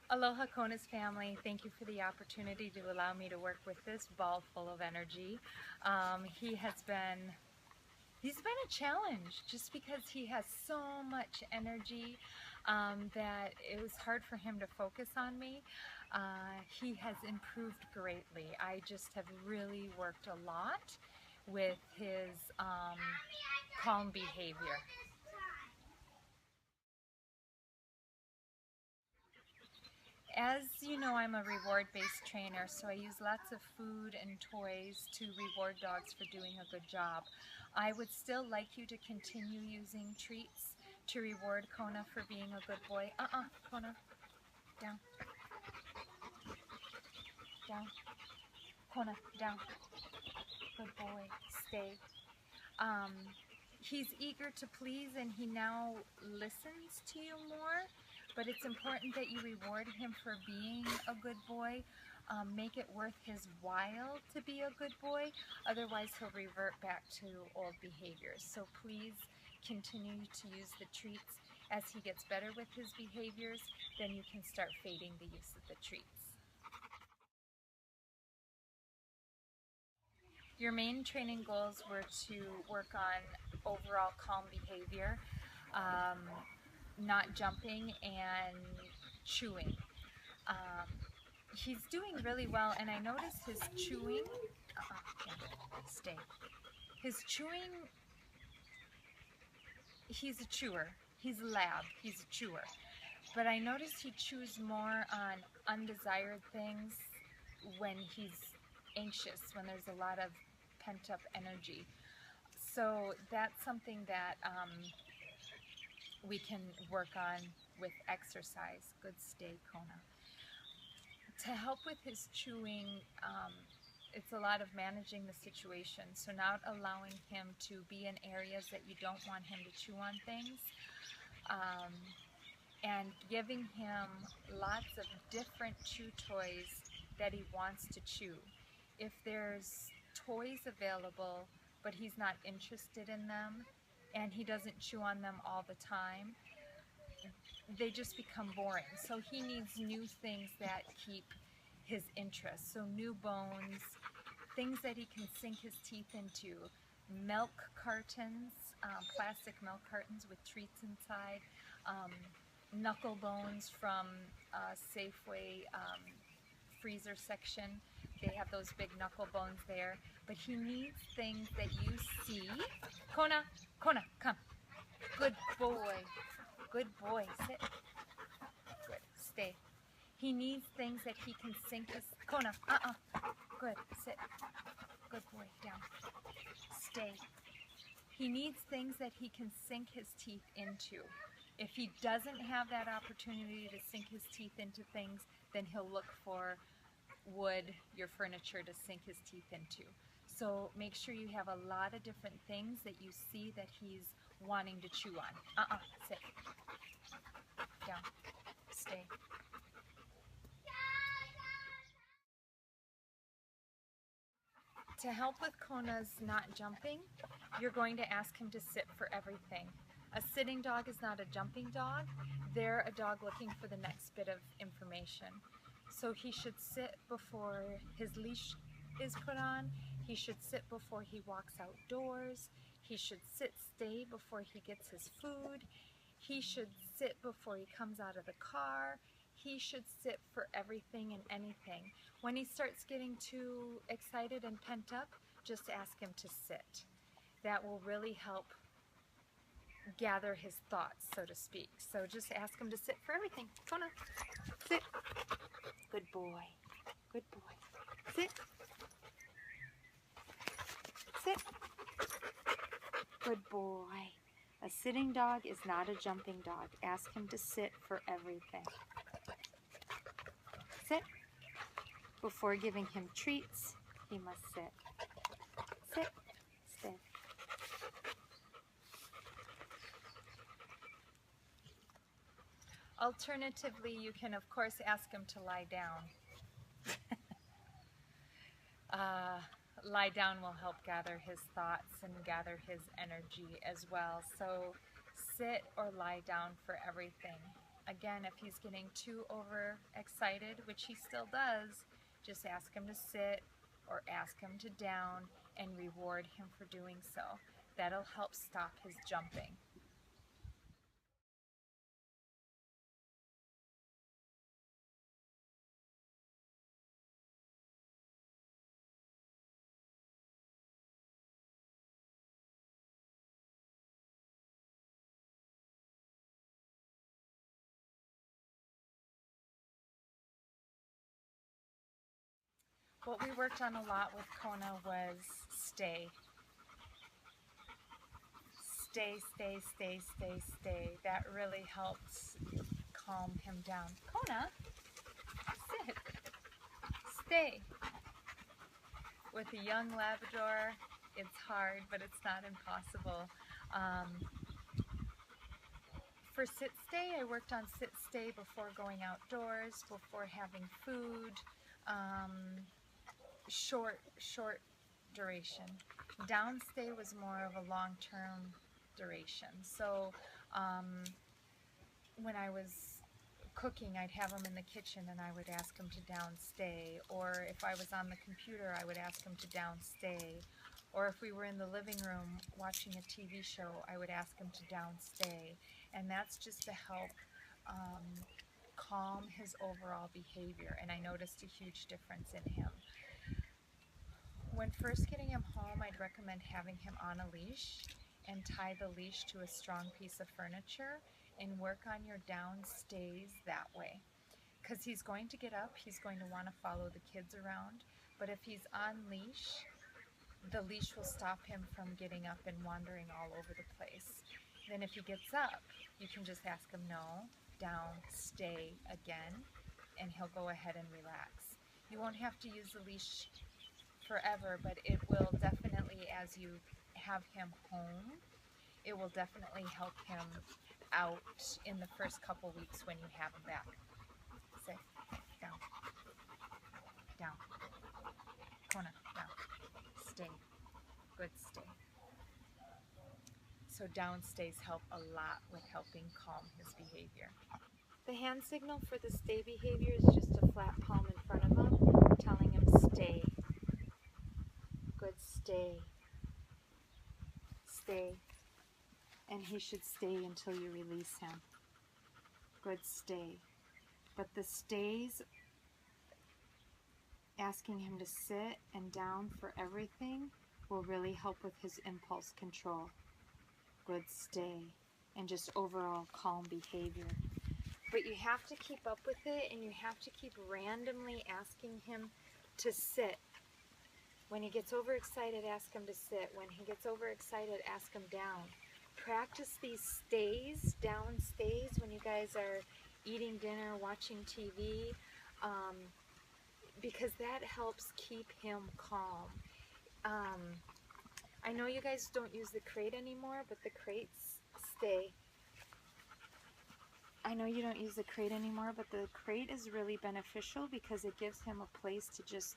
Aloha Kona's family, thank you for the opportunity to allow me to work with this ball full of energy. He's been a challenge just because he has so much energy that it was hard for him to focus on me. He has improved greatly. I just have really worked a lot with his calm behavior. As you know, I'm a reward-based trainer, so I use lots of food and toys to reward dogs for doing a good job. I would still like you to continue using treats to reward Kona for being a good boy. Kona, down, down, Kona, down, good boy, stay. He's eager to please and he now listens to you more, but it's important that you reward him for being a good boy. Make it worth his while to be a good boy, otherwise he'll revert back to old behaviors. So please continue to use the treats. As he gets better with his behaviors, then you can start fading the use of the treats. Your main training goals were to work on overall calm behavior, not jumping and chewing. He's doing really well, and I notice his chewing, stay. His chewing, he's a chewer. He's a lab, he's a chewer. But I notice he chews more on undesired things when he's anxious, when there's a lot of pent-up energy. So that's something that we can work on with exercise. Good stay, Kona. To help with his chewing, it's a lot of managing the situation. So not allowing him to be in areas that you don't want him to chew on things. And giving him lots of different chew toys that he wants to chew. If there's toys available, but he's not interested in them, and he doesn't chew on them all the time, they just become boring. So he needs new things that keep his interest. So new bones, things that he can sink his teeth into, milk cartons, plastic milk cartons with treats inside, knuckle bones from Safeway freezer section. They have those big knuckle bones there, but he needs things that you see. Kona, Kona, come. Good boy. Good boy. Sit. Good. Stay. He needs things that he can sink his... Kona, Good. Sit. Good boy. Down. Stay. He needs things that he can sink his teeth into. If he doesn't have that opportunity to sink his teeth into things, then he'll look for wood, your furniture, to sink his teeth into. So make sure you have a lot of different things that you see that he's wanting to chew on. Sit. Down. Stay. To help with Kona's not jumping, you're going to ask him to sit for everything. A sitting dog is not a jumping dog. They're a dog looking for the next bit of information. So he should sit before his leash is put on. He should sit before he walks outdoors. He should stay before he gets his food. He should sit before he comes out of the car. He should sit for everything and anything. When he starts getting too excited and pent up, just ask him to sit. That will really help gather his thoughts, so to speak. So just ask him to sit for everything. Kona, sit. Good boy. Good boy. Sit. Sit. Good boy. A sitting dog is not a jumping dog. Ask him to sit for everything. Sit. Before giving him treats, he must sit. Sit. Stay. Alternatively, you can of course ask him to lie down. Lie down will help gather his thoughts and gather his energy as well. So sit or lie down for everything. again, if he's getting too overexcited, which he still does, just ask him to sit or ask him to down and reward him for doing so. That'll help stop his jumping. What we worked on a lot with Kona was stay. Stay, stay, stay, stay, stay. That really helps calm him down. Kona, sit. Stay. With a young Labrador, it's hard, but it's not impossible. For sit-stay, I worked on sit-stay before going outdoors, before having food. Short duration. Downstay was more of a long-term duration. So when I was cooking, I'd have him in the kitchen and I would ask him to downstay. Or if I was on the computer, I would ask him to downstay. Or if we were in the living room watching a TV show, I would ask him to downstay. And that's just to help calm his overall behavior. And I noticed a huge difference in him. When first getting him home, I'd recommend having him on a leash and tie the leash to a strong piece of furniture and work on your downstays that way. Because he's going to get up, he's going to want to follow the kids around, but if he's on leash, the leash will stop him from getting up and wandering all over the place. Then if he gets up, you can just ask him no, down, stay again, and he'll go ahead and relax. You won't have to use the leash forever, but it will definitely, as you have him home, it will definitely help him out in the first couple weeks when you have him back. Sit, down, down, Kona, down, stay, good stay. So downstays help a lot with helping calm his behavior. The hand signal for the stay behavior is just a flat palm in front of him, telling him stay. Good stay. Stay. And he should stay until you release him. Good stay. But the stays, asking him to sit and down for everything, will really help with his impulse control. Good stay. And just overall calm behavior. But you have to keep up with it, and you have to keep randomly asking him to sit. When he gets overexcited, ask him to sit. When he gets overexcited, ask him down. Practice these stays, down stays, when you guys are eating dinner, watching TV, because that helps keep him calm. I know you guys don't use the crate anymore, but the crates stay. I know you don't use the crate anymore, but the crate is really beneficial because it gives him a place to just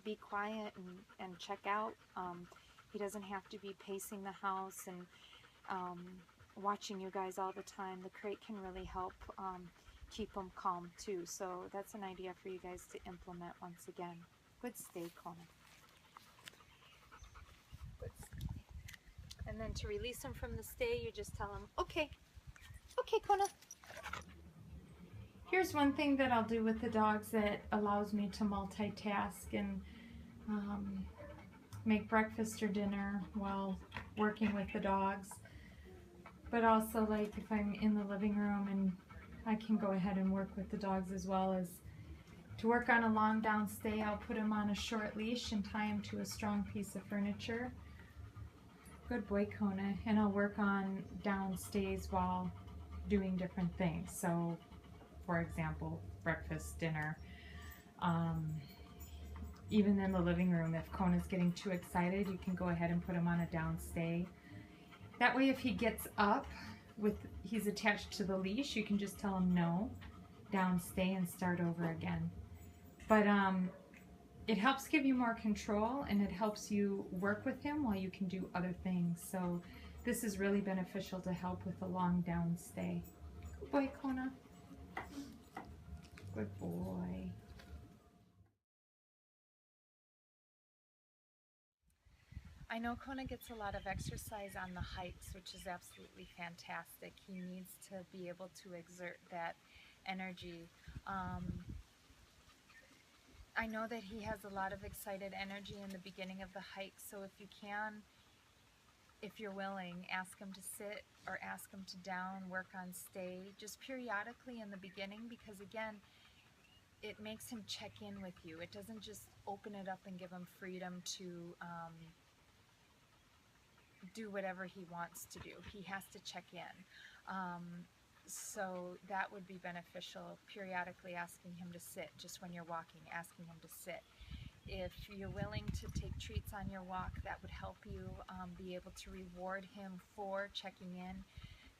be quiet and check out. He doesn't have to be pacing the house and watching you guys all the time. The crate can really help keep him calm too. So that's an idea for you guys to implement once again. Good stay, Kona. Good stay. And then to release him from the stay, you just tell him, okay, okay, Kona. Here's one thing that I'll do with the dogs that allows me to multitask and make breakfast or dinner while working with the dogs. But also, like, if I'm in the living room and I can go ahead and work with the dogs as well, as to work on a long down stay, I'll put him on a short leash and tie him to a strong piece of furniture. Good boy, Kona. And I'll work on down stays while doing different things. So, for example, breakfast, dinner. Even in the living room, if Kona's getting too excited, you can go ahead and put him on a down stay. That way, if he gets up, he's attached to the leash, you can just tell him no, down stay, and start over again. But it helps give you more control, and it helps you work with him while you can do other things. So this is really beneficial to help with a long down stay. Good boy, Kona. Good boy. I know Kona gets a lot of exercise on the hikes, which is absolutely fantastic. He needs to be able to exert that energy. I know that he has a lot of excited energy in the beginning of the hike, so if you can, if you're willing, ask him to sit or ask him to down, work on stay, just periodically in the beginning, because again, it makes him check in with you. It doesn't just open it up and give him freedom to do whatever he wants to do. He has to check in. So that would be beneficial, periodically asking him to sit, just when you're walking, asking him to sit. If you're willing to take treats on your walk, that would help you be able to reward him for checking in,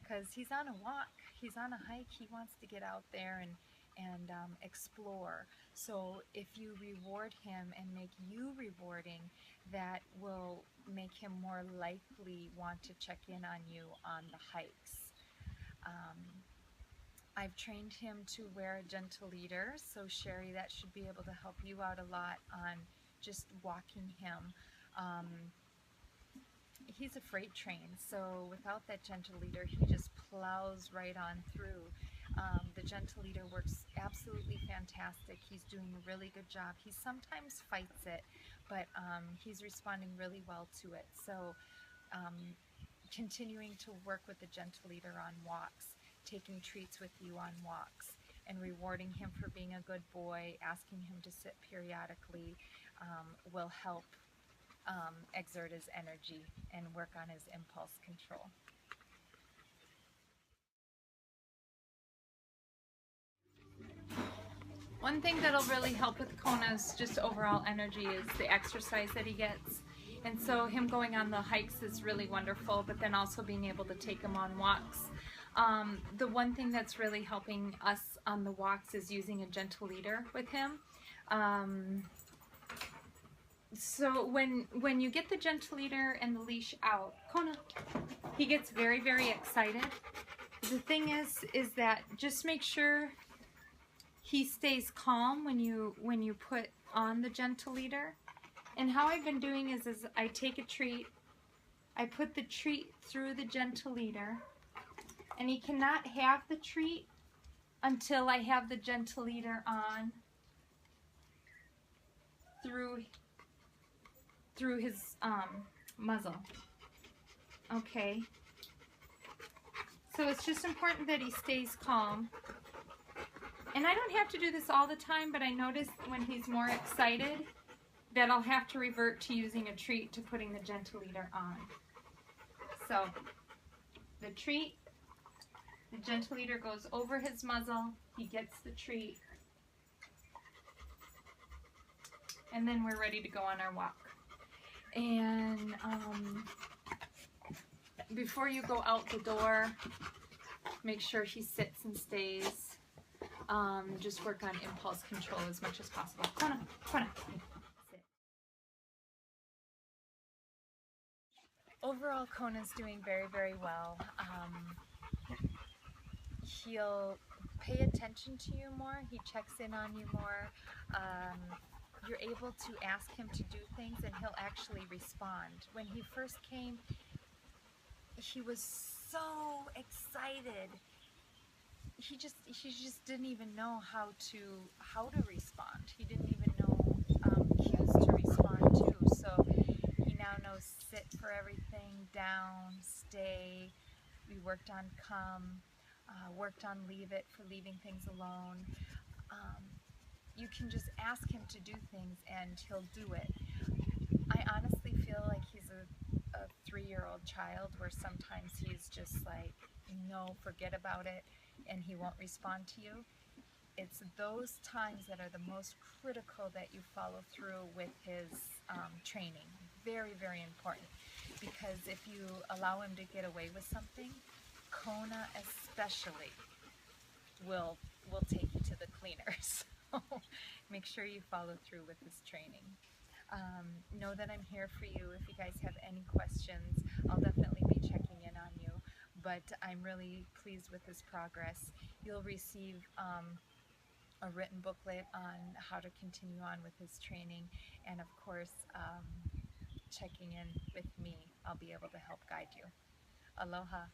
because he's on a walk, he's on a hike, he wants to get out there and explore. So if you reward him and make you rewarding, that will make him more likely want to check in on you on the hikes. I've trained him to wear a gentle leader, so Sherry, that should be able to help you out a lot on just walking him. He's a freight train, so without that gentle leader, he just plows right on through. The gentle leader works absolutely fantastic. He's doing a really good job. He sometimes fights it, but he's responding really well to it. So continuing to work with the gentle leader on walks, taking treats with you on walks, and rewarding him for being a good boy, asking him to sit periodically, will help exert his energy and work on his impulse control. One thing that'll really help with Kona's just overall energy is the exercise that he gets. And so him going on the hikes is really wonderful, but then also being able to take him on walks. The one thing that's really helping us on the walks is using a gentle leader with him. So when you get the gentle leader and the leash out, Kona, he gets very, very excited. The thing is that just make sure he stays calm when you put on the gentle leader. And how I've been doing is I take a treat, I put the treat through the gentle leader, and he cannot have the treat until I have the gentle leader on through his muzzle. Okay. So it's just important that he stays calm. And I don't have to do this all the time, but I notice when he's more excited that I'll have to revert to using a treat to putting the gentle leader on. So the treat, the gentle leader goes over his muzzle, he gets the treat, and then we're ready to go on our walk. And before you go out the door, make sure he sits and stays. Just work on impulse control as much as possible. Kona, Kona. Sit. Overall, Kona's doing very, very well. He'll pay attention to you more. He checks in on you more. You're able to ask him to do things and he'll actually respond. When he first came, he was so excited. He just didn't even know how to respond. He didn't even know cues to respond to. So he now knows sit for everything, down, stay. We worked on come, worked on leave it for leaving things alone. You can just ask him to do things and he'll do it. I honestly feel like he's a 3-year-old child where sometimes he's just like, no, forget about it, and he won't respond to you. It's those times that are the most critical that you follow through with his training. Very, very important, because if you allow him to get away with something, Kona especially will take you to the cleaners. So make sure you follow through with his training. Know that I'm here for you. If you guys have any questions, I'll definitely be checking in on you. But but I'm really pleased with his progress. You'll receive a written booklet on how to continue on with his training, and of course, checking in with me. I'll be able to help guide you. Aloha.